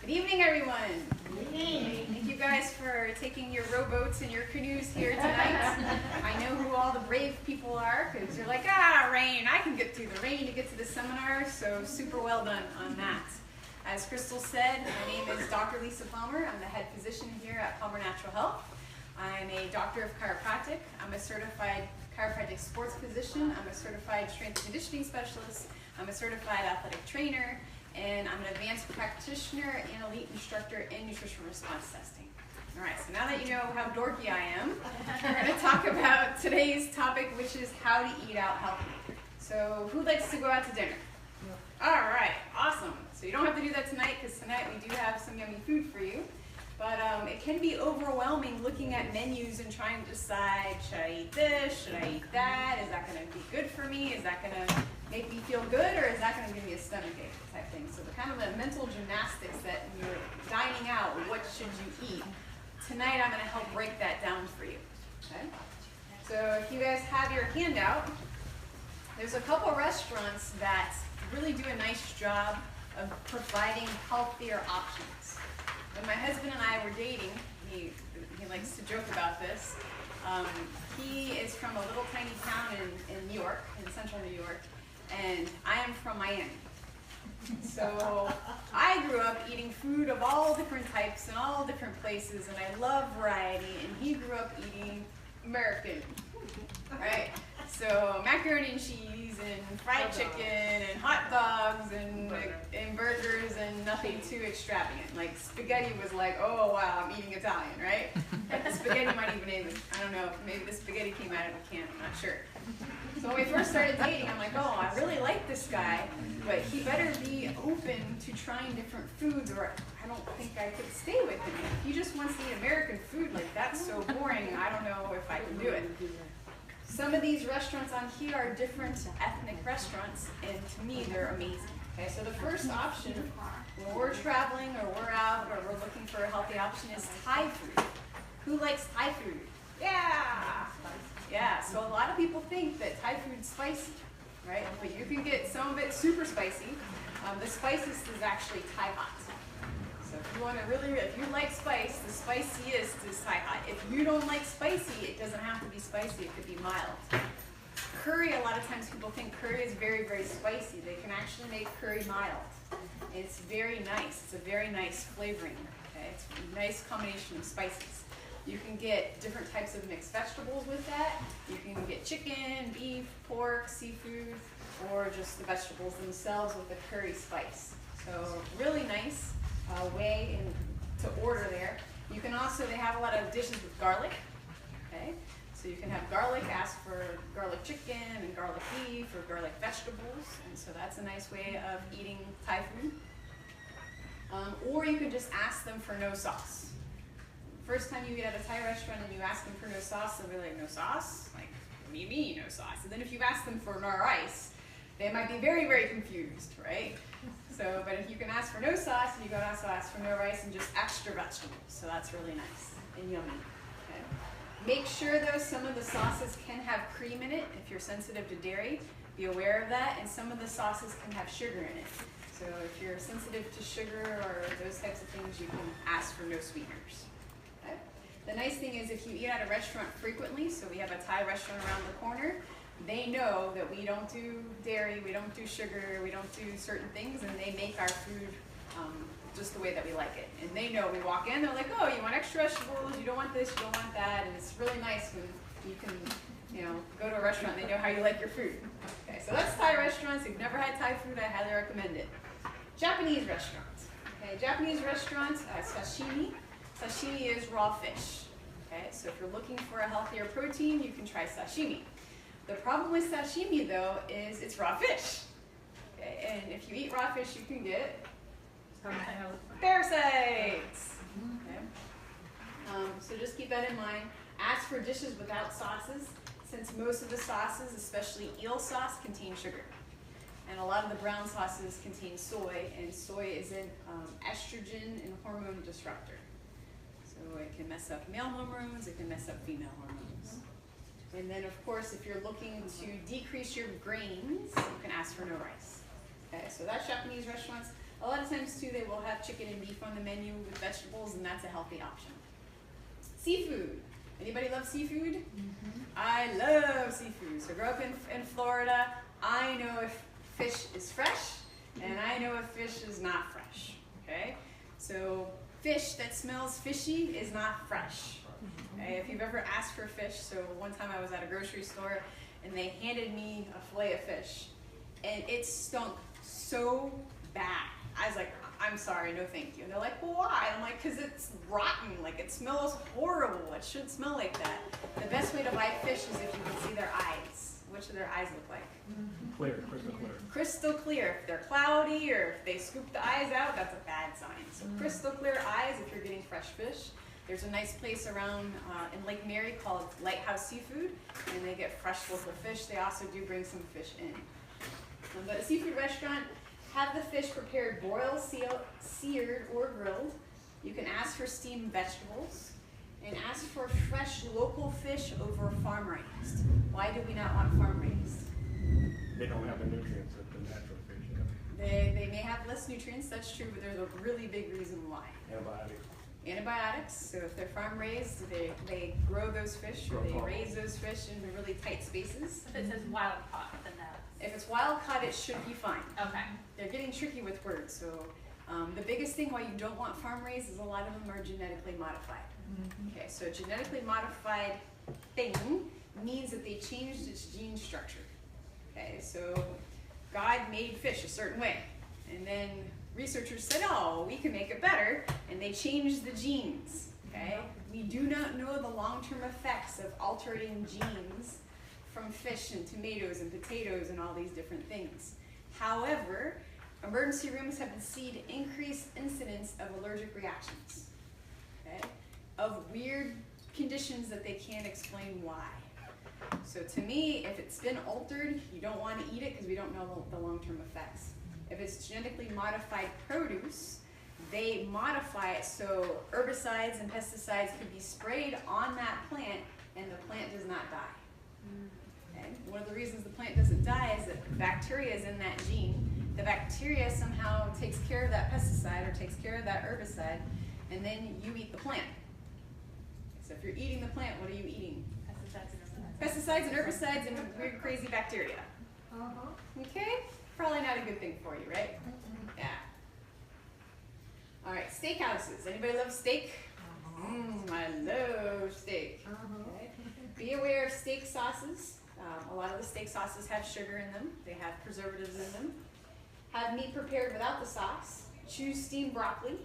Good evening, everyone. Good evening. Thank you guys for taking your rowboats and your canoes here tonight. I know who all the brave people are, because you're like, rain, I can get through the rain to get to the seminar, so super well done on that. As Crystal said, my name is Dr. Lisa Palmer. I'm the head physician here at Palmer Natural Health. I'm a doctor of chiropractic. I'm a certified chiropractic sports physician. I'm a certified strength and conditioning specialist. I'm a certified athletic trainer. And I'm an advanced practitioner and elite instructor in nutrition response testing. All right, so now that you know how dorky I am, we're going to talk about today's topic, which is how to eat out healthy. So who likes to go out to dinner? All right, awesome. So you don't have to do that tonight, because tonight we do have some yummy food for you. But it can be overwhelming looking at menus and trying to decide, should I eat this, should I eat that, is that going to be good for me, is that going to make me feel good, or is that going to give me a stomachache type thing? So the kind of the mental gymnastics that when you're dining out, what should you eat? Tonight I'm going to help break that down for you. Okay? So if you guys have your handout, there's a couple restaurants that really do a nice job of providing healthier options. When my husband and I were dating, he likes to joke about this. He is from a little tiny town in New York, in central New York, and I am from Miami. So I grew up eating food of all different types and all different places, and I love variety, and he grew up eating American, right? So macaroni and cheese and fried chicken and hot dogs and burgers and nothing too extravagant. Like spaghetti was like, oh wow, I'm eating Italian, right? But the spaghetti might even, I don't know, maybe the spaghetti came out of a can, I'm not sure. So when we first started dating, I'm like, oh, I really like this guy, but he better be open to trying different foods, or I don't think I could stay with him. If he just wants to eat American food, like that's so boring, I don't know if I can do it. Some of these restaurants on here are different ethnic restaurants, and to me, they're amazing. Okay, so the first option, when we're traveling or we're out or we're looking for a healthy option, is Thai food. Who likes Thai food? Yeah! Yeah, so a lot of people think that Thai food's spicy, right? But you can get some of it super spicy. The spiciest is actually Thai hot. So if you want to if you like spice, the spiciest is Thai hot. If you don't like spicy, it doesn't have to be spicy, it could be mild. Curry, a lot of times people think curry is very, very spicy. They can actually make curry mild. It's very nice. It's a very nice flavoring. Okay? It's a nice combination of spices. You can get different types of mixed vegetables with that. You can get chicken, beef, pork, seafood, or just the vegetables themselves with the curry spice. So really nice way to order there. You can also, they have a lot of dishes with garlic. Okay, so you can have garlic, ask for garlic chicken and garlic beef or garlic vegetables, and so that's a nice way of eating Thai food. Or you can just ask them for no sauce. First time you eat at a Thai restaurant and you ask them for no sauce, they'll be like, no sauce? Like, what do you mean no sauce? And then if you ask them for no rice, they might be very, very confused, right? So, but if you can ask for no sauce, and you can also ask for no rice and just extra vegetables. So that's really nice and yummy. Okay. Make sure though some of the sauces can have cream in it. If you're sensitive to dairy, be aware of that. And some of the sauces can have sugar in it. So if you're sensitive to sugar or those types of things, you can ask for no sweeteners. Okay. The nice thing is if you eat at a restaurant frequently, so we have a Thai restaurant around the corner, they know that we don't do dairy, we don't do sugar, we don't do certain things, and they make our food just the way that we like it. And they know we walk in, they're like, oh, you want extra vegetables, you don't want this, you don't want that, and it's really nice when you can, go to a restaurant and they know how you like your food. Okay, so that's Thai restaurants. If you've never had Thai food, I highly recommend it. Japanese restaurants. Okay, Japanese restaurants, sashimi. Sashimi is raw fish. Okay, so if you're looking for a healthier protein, you can try sashimi. The problem with sashimi, though, is it's raw fish. Okay? And if you eat raw fish, you can get parasites. Okay? So just keep that in mind. Ask for dishes without sauces, since most of the sauces, especially eel sauce, contain sugar. And a lot of the brown sauces contain soy, and soy is an estrogen and hormone disruptor. So it can mess up male hormones, it can mess up female hormones. And then, of course, if you're looking to decrease your grains, you can ask for no rice. Okay, so that's Japanese restaurants. A lot of times too, they will have chicken and beef on the menu with vegetables, and that's a healthy option. Seafood. Anybody love seafood? Mm-hmm. I love seafood. So I grew up in Florida. I know if fish is fresh, and I know if fish is not fresh. Okay? So fish that smells fishy is not fresh. Okay? If you've ever asked for fish, so one time I was at a grocery store, and they handed me a fillet of fish, and it stunk so bad. I was like, I'm sorry, no thank you. And they're like, well, why? I'm like, because it's rotten, like it smells horrible. It shouldn't smell like that. The best way to buy fish is if you can see their eyes. What should their eyes look like? Clear, crystal clear. Crystal clear. If they're cloudy or if they scoop the eyes out, that's a bad sign. So crystal clear eyes if you're getting fresh fish. There's a nice place around in Lake Mary called Lighthouse Seafood, and they get fresh local fish. They also do bring some fish in. But a seafood restaurant, have the fish prepared broiled, seared, or grilled. You can ask for steamed vegetables, and ask for fresh local fish over farm raised. Why do we not want farm raised? They don't have the nutrients that the natural fish have. They may have less nutrients, that's true, but there's a really big reason why. Antibiotics. Antibiotics, so if they're farm raised, they grow those fish, or they raise those fish in really tight spaces. If it says wild caught, then that's... If it's wild caught, it should be fine. Okay. They're getting tricky with words, so the biggest thing why you don't want farm raised is a lot of them are genetically modified. Okay, so a genetically modified thing means that they changed its gene structure. Okay, so God made fish a certain way, and then researchers said, oh, we can make it better, and they changed the genes. Okay, we do not know the long-term effects of altering genes from fish and tomatoes and potatoes and all these different things. However, emergency rooms have been seen increased incidence of allergic reactions. Okay, of weird conditions that they can't explain why. So to me, if it's been altered, you don't want to eat it because we don't know the long-term effects. If it's genetically modified produce, they modify it so herbicides and pesticides can be sprayed on that plant and the plant does not die. Okay? One of the reasons the plant doesn't die is that bacteria is in that gene. The bacteria somehow takes care of that pesticide or takes care of that herbicide, and then you eat the plant. So if you're eating the plant, what are you eating? Pesticides and herbicides and weird crazy bacteria. Okay? Probably not a good thing for you, right? Yeah. All right, steakhouses. Anybody love steak? I love steak. Okay. Be aware of steak sauces. A lot of the steak sauces have sugar in them. They have preservatives in them. Have meat prepared without the sauce. Choose steamed broccoli.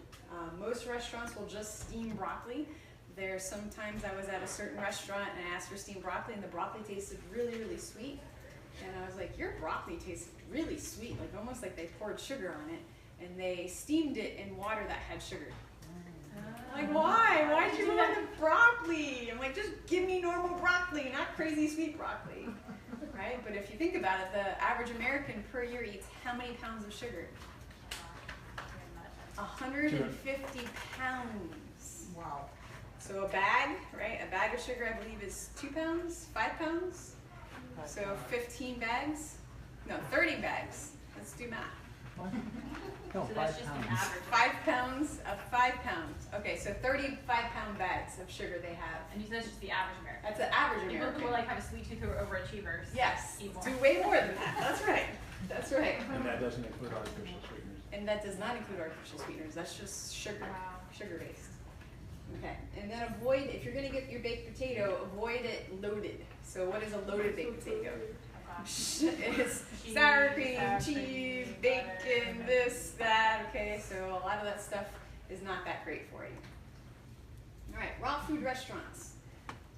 Most restaurants will just steam broccoli. There's sometimes I was at a certain restaurant and I asked for steamed broccoli and the broccoli tasted really, really sweet. And I was like, your broccoli tastes really sweet, like almost like they poured sugar on it. And they steamed it in water that had sugar. I'm like, why? Why'd you want the broccoli? I'm like, just give me normal broccoli, not crazy sweet broccoli. Right? But if you think about it, the average American per year eats how many pounds of sugar? 150 pounds. Wow. So a bag, right? A bag of sugar, I believe, is 2 pounds, 5 pounds. So 15 bags? No, 30 bags. Let's do math. No, So that's just the average. 5 pounds of 5 pounds. Okay, so 35-pound bags of sugar they have. And you said that's just the average American. That's the average People American. who like have a sweet tooth who are overachievers. Yes, eat more. do way more than that. That's right. That's right. And that doesn't include artificial sweeteners. And that does not include artificial sweeteners. That's just sugar, Wow. sugar-based. Okay, and then avoid, if you're gonna get your baked potato, avoid it loaded. So what is a loaded baked potato? It's sour cream, cheese, bacon, this, that, okay, so a lot of that stuff is not that great for you. All right, raw food restaurants.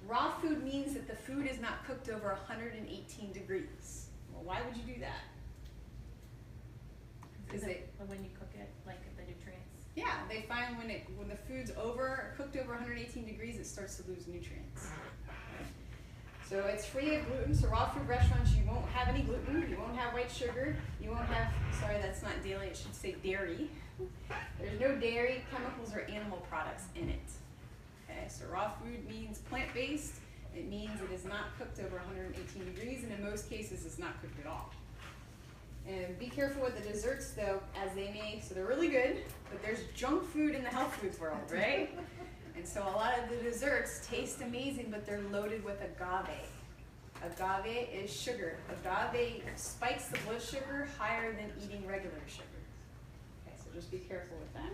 Raw food means that the food is not cooked over 118 degrees. Well, why would you do that? Is it when you cook it, like the nutrients? Yeah, they find when the food's cooked over 118 degrees, it starts to lose nutrients. So it's free of gluten. So raw food restaurants, you won't have any gluten. You won't have white sugar. You won't have, sorry, that's not daily. It should say dairy. There's no dairy, chemicals, or animal products in it. Okay, so raw food means plant-based. It means it is not cooked over 118 degrees, and in most cases, it's not cooked at all. And be careful with the desserts though, as they may, so they're really good, but there's junk food in the health foods world, right? And so a lot of the desserts taste amazing, but they're loaded with agave. Agave is sugar. Agave spikes the blood sugar higher than eating regular sugar. Okay, so just be careful with that.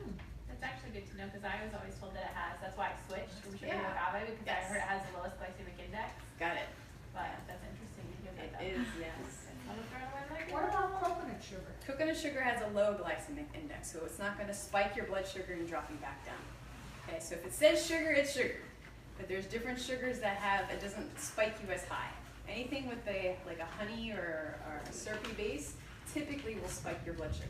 That's actually good to know because I was always told that it has. That's why I switched from sugar to Yeah. agave because I Yes. heard it has the lowest glycemic index. Got it. But that's interesting to hear It about that. is, yes. What about coconut sugar? Coconut sugar has a low glycemic index, so it's not going to spike your blood sugar and drop you back down. Okay, so if it says sugar, it's sugar. But there's different sugars that have, it doesn't spike you as high. Anything with like a honey or a syrupy base typically will spike your blood sugar.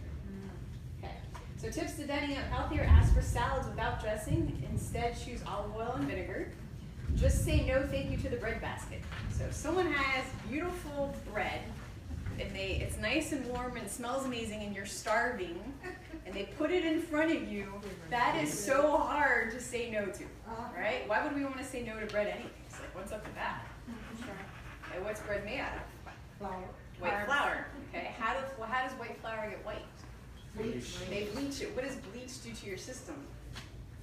Okay, so tips to dining out healthier, ask for salads without dressing. Instead, choose olive oil and vinegar. Just say no thank you to the bread basket. So if someone has beautiful bread, and it's nice and warm and it smells amazing and you're starving, and they put it in front of you, that is so hard to say no to, right? Why would we want to say no to bread anyways? Like, what's up with that? Okay, what's bread made out of? Flour. White flour. Okay, how does white flour get white? Bleach. They bleach it. What does bleach do to your system?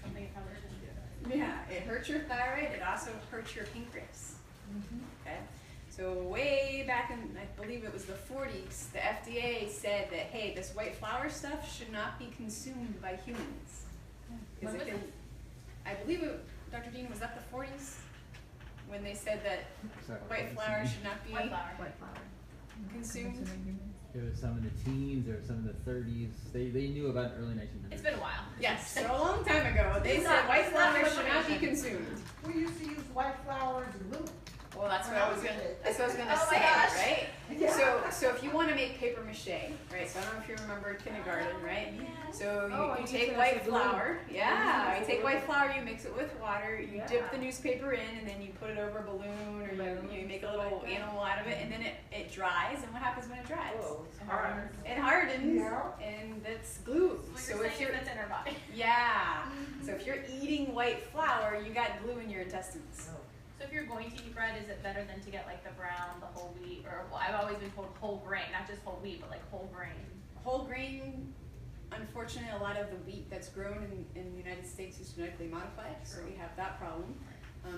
Something you probably shouldn't do. Yeah, it hurts your thyroid. It also hurts your pancreas. Okay, so way back in, I believe it was the 40s, the FDA said that, hey, this white flour stuff should not be consumed by humans. When was can- it? I believe it, Dr. Dean, was that the 40s? When they said that Sorry. white flour should not be White flour. White flour. consumed? It was some in the teens, there was some in the 30s. They knew about early 1900s. It's been a while. Yes, so a long time ago, they It's said not- white it's not flour should not be information. consumed. We used to use white flour as glue. Well, that's what I was gonna Oh my say, gosh. right? Yeah. So if you want to make paper mache, right? So I don't know if you remember kindergarten, right? So Oh, I you used take it as white a glue. flour, yeah. I You used it take as a white flour, you mix it with water, you Yeah. dip the newspaper in, and then you put it over a balloon, or you make a little Like that. animal out of it, and then it dries. And what happens when it dries? It's hard. It hardens, Yeah. and that's glue. What So you're if saying you're is that's in our body. yeah, so if you're eating white flour, you got glue in your intestines. So if you're going to eat bread, is it better than to get like the brown, the whole wheat, or well, I've always been told whole grain, not just whole wheat, but like whole grain. Whole grain, unfortunately, a lot of the wheat that's grown in the United States is genetically modified, so we have that problem.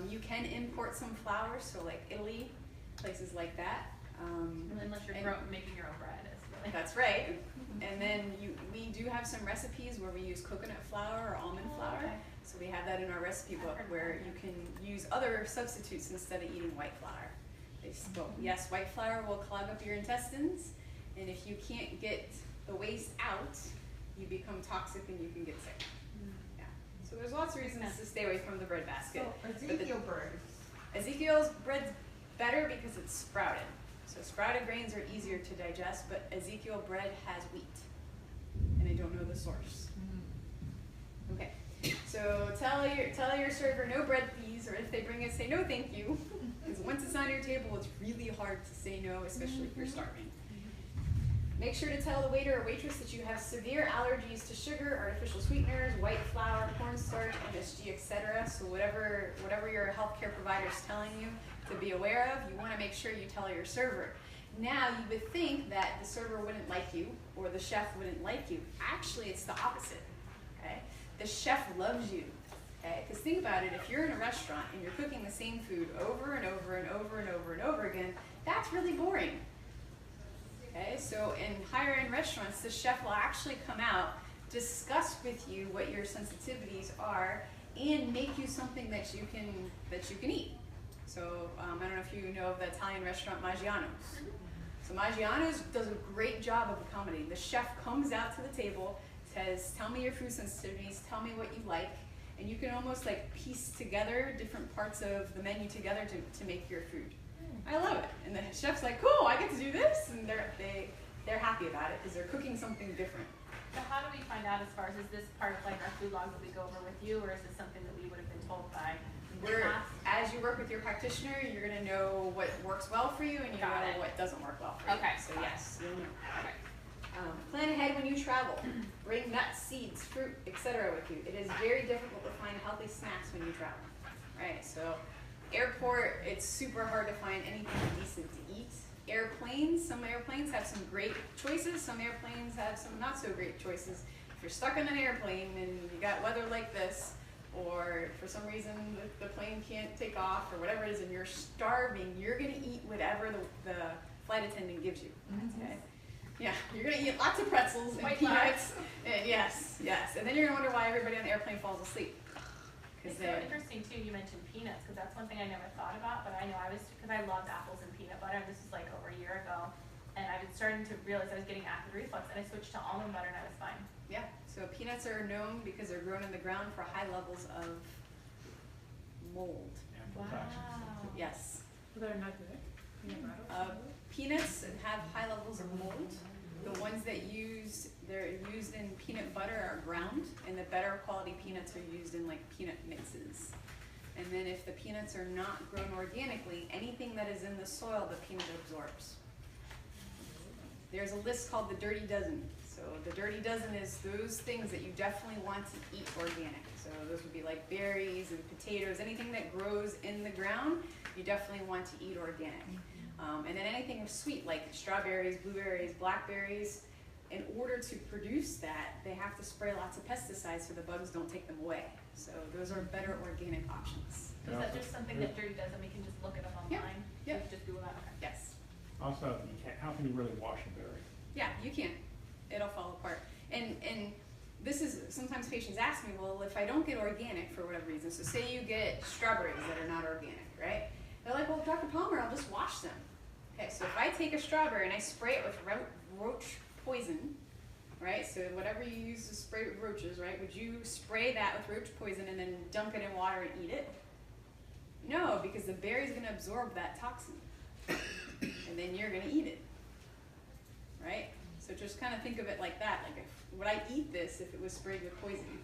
You can import some flour, so like Italy, places like that. Unless you're and- making your own bread, it's really. That's right. And then we do have some recipes where we use coconut flour or almond flour. Okay. So we have that in our recipe book heard where about you can use other substitutes instead of eating white flour. Well, yes, white flour will clog up your intestines, and if you can't get the waste out, you become toxic and you can get sick. Yeah. So there's lots of reasons to stay away from the bread basket. So Ezekiel bread. Ezekiel's bread's better because it's sprouted. So sprouted grains are easier to digest, but Ezekiel bread has wheat. And I don't know the source. Okay. So tell your server no bread please, or if they bring it, say no thank you. Because once it's on your table, it's really hard to say no, especially if you're starving. Make sure to tell the waiter or waitress that you have severe allergies to sugar, artificial sweeteners, white flour, cornstarch, MSG, etc. So whatever your healthcare provider is telling you to be aware of, you want to make sure you tell your server. Now you would think that the server wouldn't like you or the chef wouldn't like you. Actually, it's the opposite. Okay, the chef loves you. Okay, because think about it: if you're in a restaurant and you're cooking the same food over and over and over and over and over again, that's really boring. Okay, so in higher end restaurants, the chef will actually come out, discuss with you what your sensitivities are, and make you something that you can eat. So I don't know if you know of the Italian restaurant Maggiano's. So Maggiano's does a great job of accommodating. The chef comes out to the table, says, "Tell me your food sensitivities. Tell me what you like," and you can almost like piece together different parts of the menu together to make your food. I love it. And the chef's like, "Cool, I get to do this," and they're happy about it because they're cooking something different. So how do we find out as far as, is this part of like our food log that we go over with you, or is this something that we would have been told by the class? As you work with your practitioner, you're gonna know what works well for you and you Got know it. what doesn't work well for you. Okay, So got it. yes, you'll know. Okay. Plan ahead when you travel. Bring nuts, seeds, fruit, etc. with you. It is very difficult to find healthy snacks when you travel. Right? So airport, it's super hard to find anything decent to eat. airplanes. Some airplanes have some great choices. Some airplanes have some not so great choices. If you're stuck on an airplane and you got weather like this, or for some reason the plane can't take off or whatever it is and you're starving, you're going to eat whatever the flight attendant gives you. Okay? Yeah, you're going to eat lots of pretzels and White peanuts. And yes. And then you're going to wonder why everybody on the airplane falls asleep. It's so interesting too, you mentioned peanuts, because that's one thing I never thought about, but I know because I loved apples and peanut butter, and this was like over a year ago, and I was starting to realize I was getting acid reflux, and I switched to almond butter and I was fine. Yeah, so peanuts are known because they're grown in the ground for high levels of mold. Wow. Yes. They're not good. Peanuts have high levels of mold. The ones they're used in peanut butter are ground, and the better quality peanuts are used in like peanut mixes. And then if the peanuts are not grown organically, anything that is in the soil, the peanut absorbs. There's a list called the Dirty Dozen. So the Dirty Dozen is those things that you definitely want to eat organic. So those would be like berries and potatoes, anything that grows in the ground, you definitely want to eat organic. And then anything sweet like strawberries, blueberries, blackberries, in order to produce that, they have to spray lots of pesticides so the bugs don't take them away. So those are better organic options. Is that just something that Dirty does, and we can just look it up online? Yeah. So we can just Google that, okay. Yes. Also, how can you really wash a berry? Yeah, you can. It'll fall apart. And this is, sometimes patients ask me, well, if I don't get organic for whatever reason, so say you get strawberries that are not organic, right? They're like, well, Dr. Palmer, I'll just wash them. Okay, so if I take a strawberry and I spray it with roach poison, right? So whatever you use to spray with roaches, right? Would you spray that with roach poison and then dunk it in water and eat it? No, because the berry's gonna absorb that toxin. And then you're gonna eat it, right? So just kind of think of it like that. Like, would I eat this if it was sprayed with poison?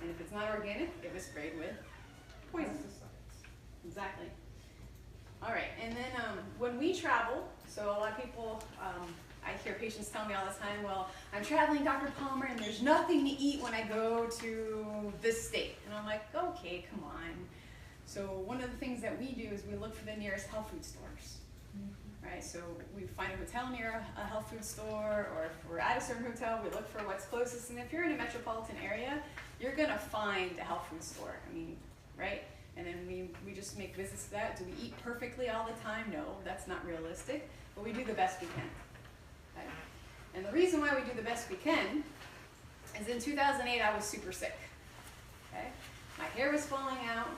And if it's not organic, it was sprayed with poison. Exactly. All right, and then when we travel, so a lot of people, I hear patients tell me all the time, well, I'm traveling, Dr. Palmer, and there's nothing to eat when I go to this state. And I'm like, okay, come on. So one of the things that we do is we look for the nearest health food stores. Right, so we find a hotel near a health food store, or if we're at a certain hotel, we look for what's closest. And if you're in a metropolitan area, you're gonna find a health food store. I mean, right? And then we just make visits to that. Do we eat perfectly all the time? No, that's not realistic, but we do the best we can. Okay? And the reason why we do the best we can is in 2008, I was super sick. Okay? My hair was falling out.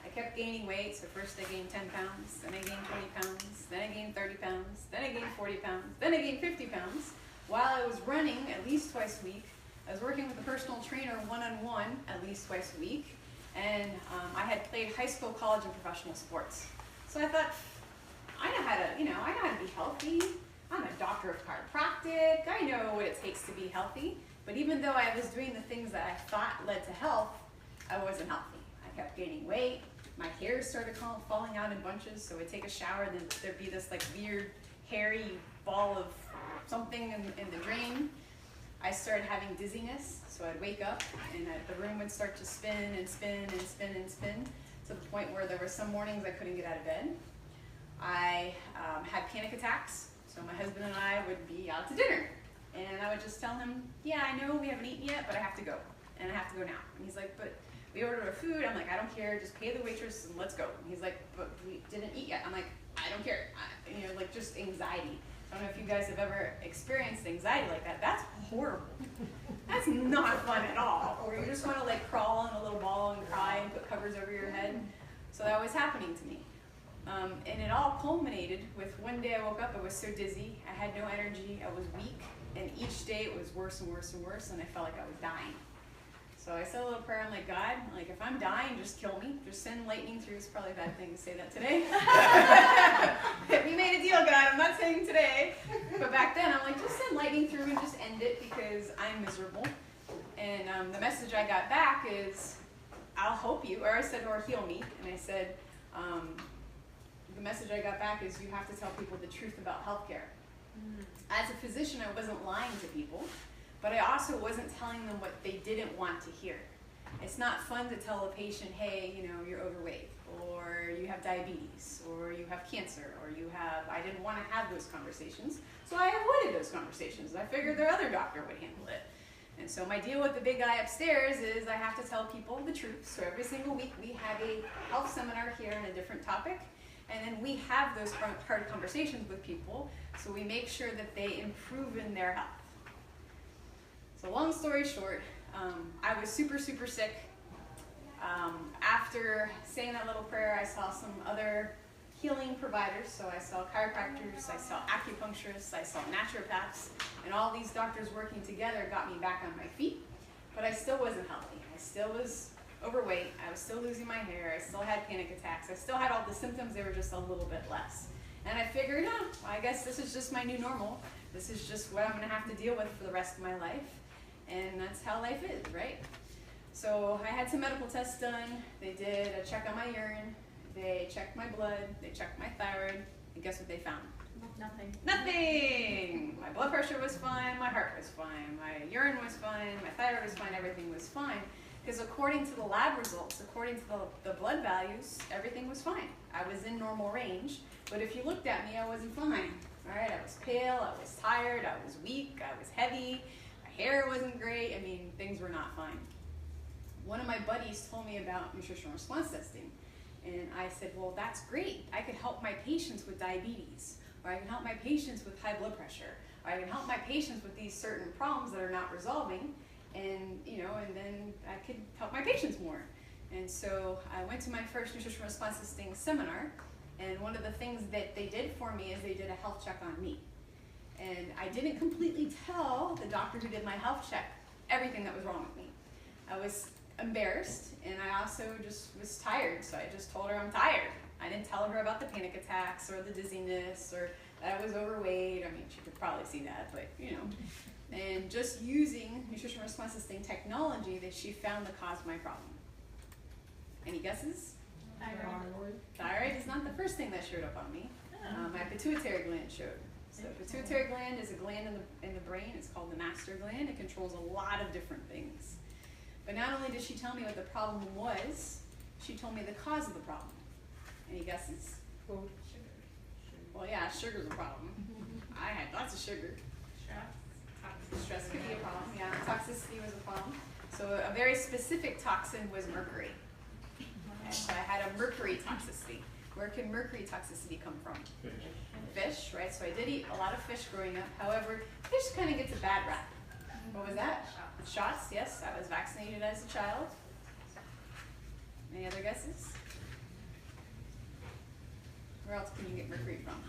I kept gaining weight, so first I gained 10 pounds, then I gained 20 pounds, then I gained 30 pounds, then I gained 40 pounds, then I gained 50 pounds. While I was running at least twice a week, I was working with a personal trainer one-on-one at least twice a week, and I had played high school, college, and professional sports. So I thought, I know how to be healthy. I'm a doctor of chiropractic. I know what it takes to be healthy. But even though I was doing the things that I thought led to health, I wasn't healthy. I kept gaining weight. My hair started falling out in bunches, so I'd take a shower and then there'd be this like weird, hairy ball of something in the drain. I started having dizziness, so I'd wake up and the room would start to spin and spin and spin and spin to the point where there were some mornings I couldn't get out of bed. I had panic attacks, so my husband and I would be out to dinner. And I would just tell him, yeah, I know we haven't eaten yet, but I have to go. And I have to go now. And he's like, but we ordered our food. I'm like, I don't care. Just pay the waitress and let's go. And he's like, but we didn't eat yet. I'm like, I don't care. Like just anxiety. I don't know if you guys have ever experienced anxiety like that. That's horrible. That's not fun at all. Or you just want to like crawl in a little ball and cry and put covers over your head. So that was happening to me. And it all culminated with one day I woke up, I was so dizzy, I had no energy, I was weak, and each day it was worse and worse and worse, and I felt like I was dying. So I said a little prayer, I'm like, God, like if I'm dying, just kill me. Just send lightning through. It's probably a bad thing to say that today. We made a deal, God, I'm not saying today. But back then, I'm like, just send lightning through and just end it because I'm miserable. And the message I got back is, I'll help you, or I said, or heal me. And I said, the message I got back is you have to tell people the truth about healthcare. As a physician, I wasn't lying to people, but I also wasn't telling them what they didn't want to hear. It's not fun to tell a patient, hey, you know, you're overweight, or you have diabetes, or you have cancer, or you have, I didn't want to have those conversations, so I avoided those conversations. I figured their other doctor would handle it. And so my deal with the big guy upstairs is I have to tell people the truth. So every single week we have a health seminar here on a different topic, and then we have those hard conversations with people, so we make sure that they improve in their health. So long story short, I was super, super sick. After saying that little prayer, I saw some other healing providers. So I saw chiropractors, I saw acupuncturists, I saw naturopaths, and all these doctors working together got me back on my feet. But I still wasn't healthy. I still was overweight. I was still losing my hair. I still had panic attacks. I still had all the symptoms. They were just a little bit less. And I figured, oh, I guess this is just my new normal. This is just what I'm going to have to deal with for the rest of my life. And that's how life is, right? So I had some medical tests done. They did a check on my urine. They checked my blood. They checked my thyroid. And guess what they found? Nothing. Nothing! My blood pressure was fine. My heart was fine. My urine was fine. My thyroid was fine. Everything was fine. Because according to the lab results, according to the blood values, everything was fine. I was in normal range. But if you looked at me, I wasn't fine. All right? I was pale. I was tired. I was weak. I was heavy. Hair wasn't great. I mean, things were not fine. One of my buddies told me about nutritional response testing, and I said, well, that's great. I could help my patients with diabetes, or I can help my patients with high blood pressure, or I can help my patients with these certain problems that are not resolving, and you know, and then I could help my patients more. And so I went to my first nutritional response testing seminar, and one of the things that they did for me is they did a health check on me. And I didn't completely tell the doctor who did my health check everything that was wrong with me. I was embarrassed, and I also just was tired, so I just told her I'm tired. I didn't tell her about the panic attacks or the dizziness or that I was overweight. I mean, she could probably see that, but you know. And just using nutrition response testing technology, that she found the cause of my problem. Any guesses? Thyroid is not the first thing that showed up on me. My pituitary gland showed. So the pituitary gland is a gland in the brain. It's called the master gland. It controls a lot of different things. But not only did she tell me what the problem was, she told me the cause of the problem. Any guesses? Sugar. Well, yeah, sugar's a problem. I had lots of sugar. Stress could be a problem. Yeah, toxicity was a problem. So a very specific toxin was mercury. Okay, so I had a mercury toxicity. Where can mercury toxicity come from? Fish, right? So I did eat a lot of fish growing up. However, fish kind of gets a bad rap. What was that? Shots, yes. I was vaccinated as a child. Any other guesses? Where else can you get mercury from?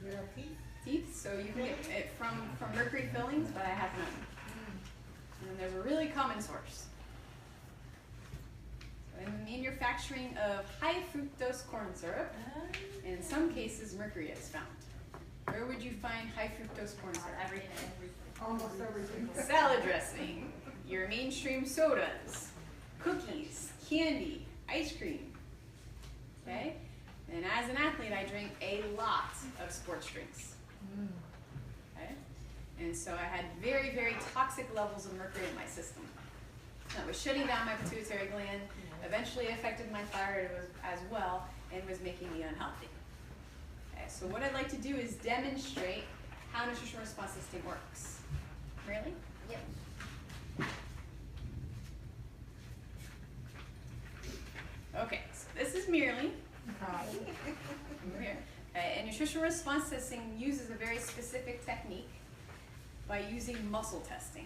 Your teeth? Teeth. So you can get it from mercury fillings, but I have none. And there's a really common source. In the manufacturing of high fructose corn syrup, in some cases mercury is found. Where would you find high fructose corn syrup? Everything. Almost everything. Salad dressing, your mainstream sodas, cookies, candy, ice cream. Okay? And as an athlete, I drink a lot of sports drinks. Okay? And so I had very, very toxic levels of mercury in my system. That was shutting down my pituitary gland, eventually affected my thyroid as well, and was making me unhealthy. Okay, so what I'd like to do is demonstrate how nutritional response testing works. Really? Yep. Okay, so this is Merely. Over here. Okay, and nutritional response testing uses a very specific technique by using muscle testing.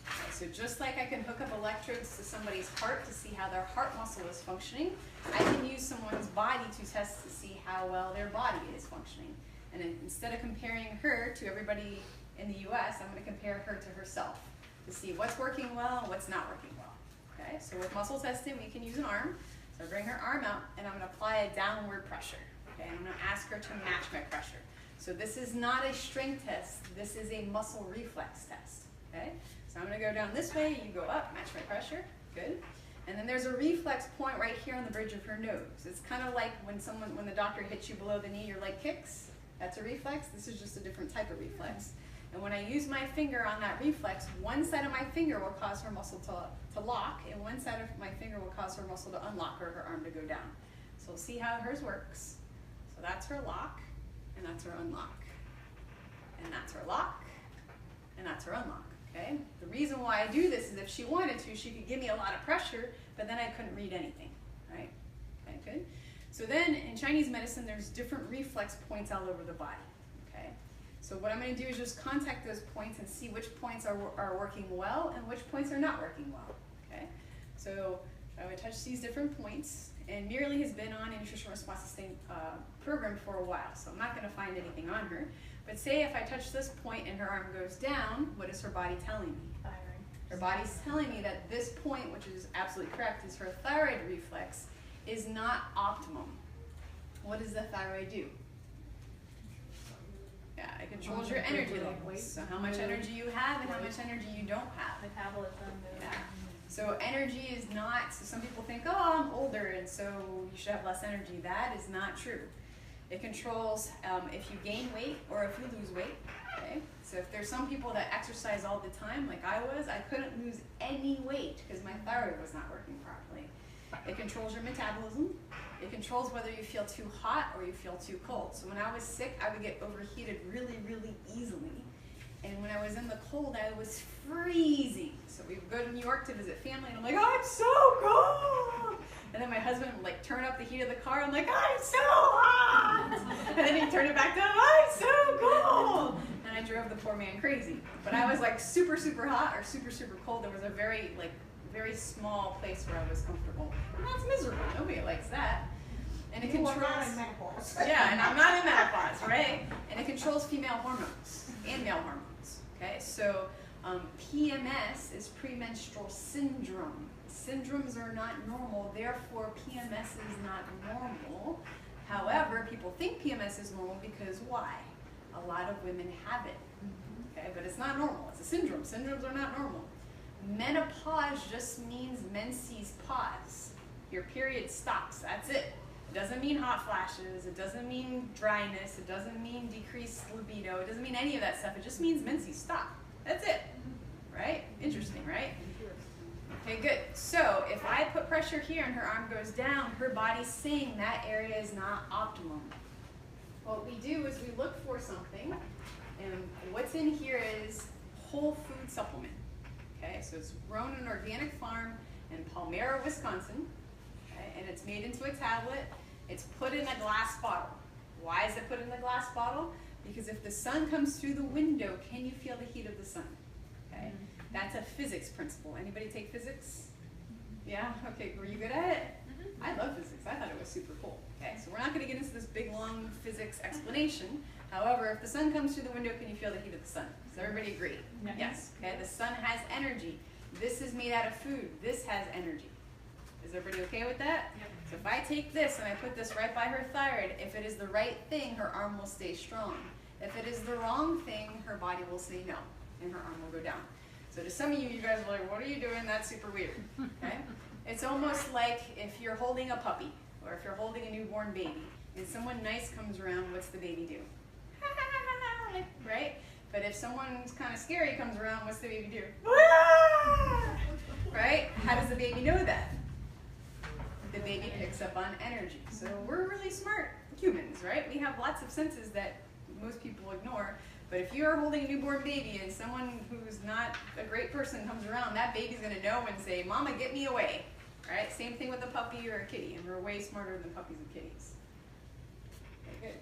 Okay, so just like I can hook up electrodes to somebody's heart to see how their heart muscle is functioning, I can use someone's body to test to see how well their body is functioning. And then instead of comparing her to everybody in the US, I'm going to compare her to herself to see what's working well and what's not working well. Okay, so with muscle testing, we can use an arm. So I bring her arm out, and I'm going to apply a downward pressure. Okay, and I'm going to ask her to match my pressure. So this is not a strength test. This is a muscle reflex test. Okay, so I'm going to go down this way. You go up, match my pressure. Good. And then there's a reflex point right here on the bridge of her nose. It's kind of like when the doctor hits you below the knee, your leg kicks. That's a reflex. This is just a different type of reflex. And when I use my finger on that reflex, one side of my finger will cause her muscle to lock, and one side of my finger will cause her muscle to unlock or her arm to go down. So we'll see how hers works. So that's her lock, and that's her unlock. And that's her lock, and that's her unlock, okay? The reason why I do this is if she wanted to, she could give me a lot of pressure, but then I couldn't read anything, right? Okay, good. So then in Chinese medicine, there's different reflex points all over the body, okay? So what I'm gonna do is just contact those points and see which points are working well and which points are not working well, okay? So I would touch these different points, and Mirly has been on a nutrition response sustain program for a while, so I'm not gonna find anything on her. But say if I touch this point and her arm goes down, what is her body telling me? Thyroid. Her body's telling me that this point, which is absolutely correct, is her thyroid reflex, is not optimum. What does the thyroid do? Yeah, it controls your energy levels. So how much energy you have and how much energy you don't have. Metabolism. Yeah. So energy is not, so some people think, oh, I'm older and so you should have less energy. That is not true. It controls if you gain weight or if you lose weight, okay? So if there's some people that exercise all the time, like I was, I couldn't lose any weight because my thyroid was not working properly. It controls your metabolism. It controls whether you feel too hot or you feel too cold. So when I was sick, I would get overheated really, really easily. And when I was in the cold, I was freezing. So we would go to New York to visit family, and I'm like, oh, it's so cold. And then my husband would like turn up the heat of the car. I'm like, oh, it's so hot. And then he'd turn it back down. Oh, it's so cold. And I drove the poor man crazy. But I was like super, super hot or super, super cold. There was a very small place where I was comfortable. And that's miserable. Nobody likes that. And it controls. You are not in menopause. Yeah, and I'm not in menopause, right? And it controls female hormones and male hormones. Okay, so PMS is premenstrual syndrome. Syndromes are not normal, therefore PMS is not normal. However, people think PMS is normal because why? A lot of women have it. Okay, but it's not normal. It's a syndrome. Syndromes are not normal. Menopause just means menses pause. Your period stops. That's it. It doesn't mean hot flashes. It doesn't mean dryness. It doesn't mean decreased libido. It doesn't mean any of that stuff. It just means menses stop. That's it. Right? Interesting, right? Okay, good. So if I put pressure here and her arm goes down, her body's saying that area is not optimum. What we do is we look for something, and what's in here is whole food supplement. Okay, so it's grown on an organic farm in Palmyra, Wisconsin, okay, and it's made into a tablet. It's put in a glass bottle. Why is it put in a glass bottle? Because if the sun comes through the window, can you feel the heat of the sun? Okay, that's a physics principle. Anybody take physics? Yeah, okay, were you good at it? I love physics. I thought it was super cool. Okay, so we're not going to get into this big, long physics explanation. However, if the sun comes through the window, can you feel the heat of the sun? Does everybody agree? Yes. Okay, the sun has energy. This is made out of food. This has energy. Is everybody okay with that? Yep. So if I take this and I put this right by her thyroid, if it is the right thing, her arm will stay strong. If it is the wrong thing, her body will say no, and her arm will go down. So to some of you, you guys are like, what are you doing? That's super weird. Okay? It's almost like if you're holding a puppy, or if you're holding a newborn baby, and someone nice comes around, what's the baby do? Right? But if someone's kind of scary comes around, what's the baby do? Right? How does the baby know that? The baby picks up on energy. So we're really smart humans, right? We have lots of senses that most people ignore. But if you're holding a newborn baby and someone who's not a great person comes around, that baby's going to know and say, Mama, get me away. Right? Same thing with a puppy or a kitty, and we're way smarter than puppies and kitties. Okay, good.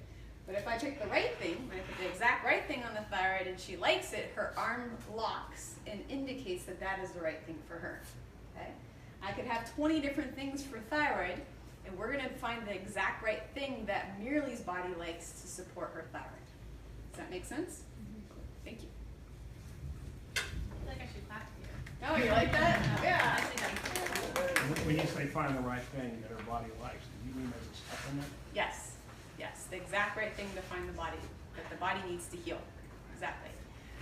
But if I take the right thing, when I put the exact right thing on the thyroid and she likes it, her arm locks and indicates that that is the right thing for her. Okay? I could have 20 different things for thyroid, and we're going to find the exact right thing that Mirly's body likes to support her thyroid. Does that make sense? Thank you. I feel like I should clap here. Oh, you like that? Yeah. When you say find the right thing that her body likes, do you mean as a supplement? Yes. Yes. The exact right thing to find the body, that the body needs to heal. Exactly.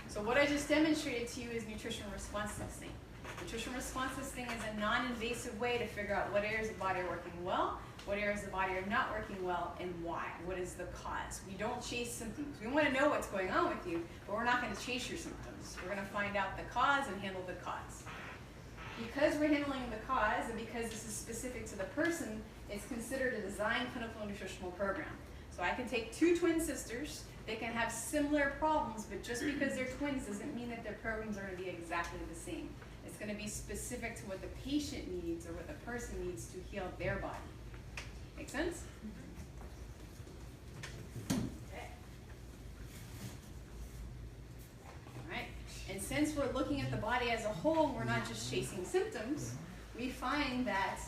So what I just demonstrated to you is nutrition response testing. Nutritional response testing is a non-invasive way to figure out what areas of the body are working well, what areas of the body are not working well, and why. What is the cause? We don't chase symptoms. We want to know what's going on with you, but we're not going to chase your symptoms. We're going to find out the cause and handle the cause. Because we're handling the cause, and because this is specific to the person, it's considered a design clinical nutritional program. So I can take two twin sisters. They can have similar problems, but just because they're twins doesn't mean that their programs are going to be exactly the same. It's going to be specific to what the patient needs or what the person needs to heal their body. Make sense? Okay. All right. And since we're looking at the body as a whole, we're not just chasing symptoms, we find that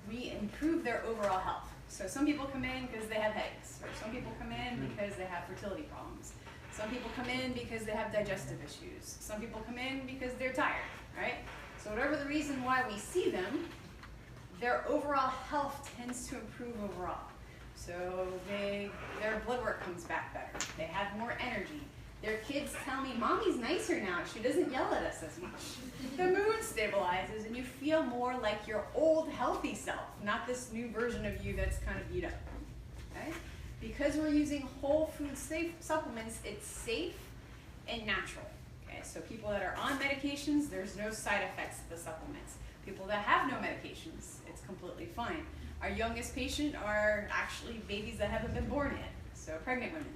we improve their overall health. So some people come in because they have headaches, or some people come in because they have fertility problems. Some people come in because they have digestive issues. Some people come in because they're tired, right? So whatever the reason why we see them, their overall health tends to improve overall. So their blood work comes back better. They have more energy. Their kids tell me, Mommy's nicer now. She doesn't yell at us as much. The mood stabilizes and you feel more like your old healthy self, not this new version of you that's kind of beat up. Okay? Because we're using whole food safe supplements, it's safe and natural. Okay? So people that are on medications, there's no side effects to the supplements. People that have no medications, it's completely fine. Our youngest patient are actually babies that haven't been born yet, so pregnant women.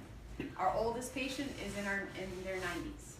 Our oldest patient is in their 90s.